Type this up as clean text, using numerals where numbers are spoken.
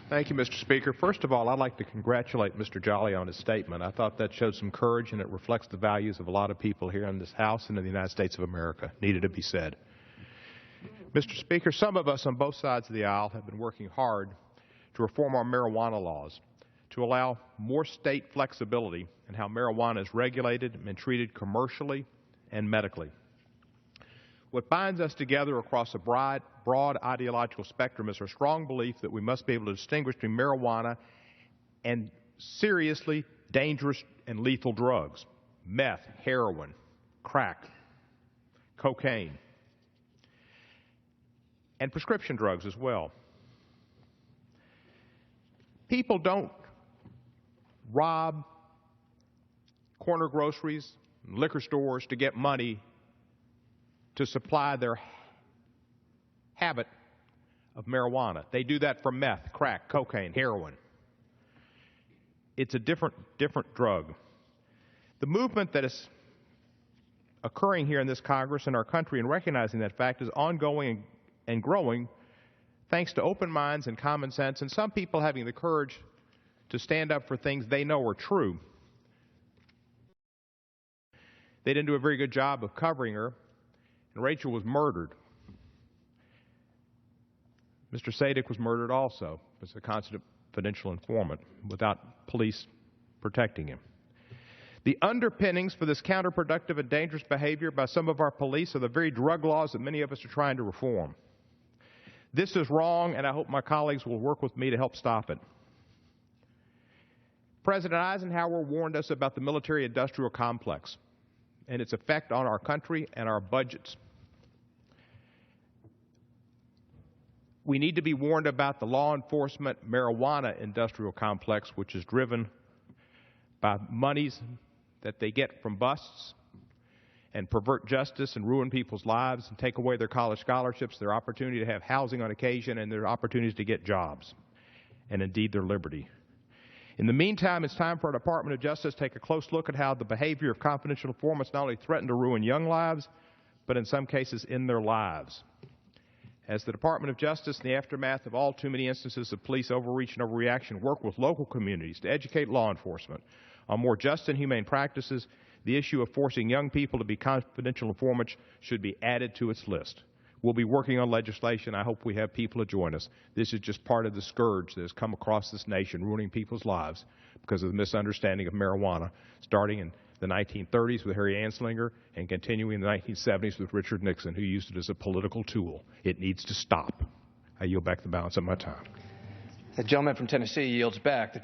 Thank you, Mr. Speaker. First of all, I'd like to congratulate Mr. Jolly on his statement. I thought that showed some courage, and it reflects the values of a lot of people here in this House and in the United States of America. Needed to be said. Mr. Speaker, some of us on both sides of the aisle have been working hard to reform our marijuana laws to allow more state flexibility in how marijuana is regulated and treated commercially and medically. What binds us together across a broad ideological spectrum is our strong belief that we must be able to distinguish between marijuana and seriously dangerous and lethal drugs: meth, heroin, crack, cocaine, and prescription drugs as well. People don't rob corner groceries and liquor stores to get money to supply their habit of marijuana. They do that for meth, crack, cocaine, heroin. It's a different drug. The movement that is occurring here in this Congress and our country in recognizing that fact is ongoing and growing thanks to open minds and common sense, and some people having the courage to stand up for things they know are true. They didn't do a very good job of covering her, and Rachel was murdered. Mr. Sadik was murdered also as a confidential informant without police protecting him. The underpinnings for this counterproductive and dangerous behavior by some of our police are the very drug laws that many of us are trying to reform. This is wrong, and I hope my colleagues will work with me to help stop it. President Eisenhower warned us about the military-industrial complex and its effect on our country and our budgets. We need to be warned about the law enforcement marijuana industrial complex, which is driven by monies that they get from busts and pervert justice and ruin people's lives and take away their college scholarships, their opportunity to have housing on occasion, and their opportunities to get jobs, and indeed their liberty. In the meantime, it's time for our Department of Justice to take a close look at how the behavior of confidential informants not only threaten to ruin young lives, but in some cases end their lives. As the Department of Justice, in the aftermath of all too many instances of police overreach and overreaction, work with local communities to educate law enforcement on more just and humane practices, the issue of forcing young people to be confidential informants should be added to its list. We'll be working on legislation. I hope we have people to join us. This is just part of the scourge that has come across this nation, ruining people's lives because of the misunderstanding of marijuana, starting in the 1930s with Harry Anslinger and continuing in the 1970s with Richard Nixon, who used it as a political tool. It needs to stop. I yield back the balance of my time. The gentleman from Tennessee yields back.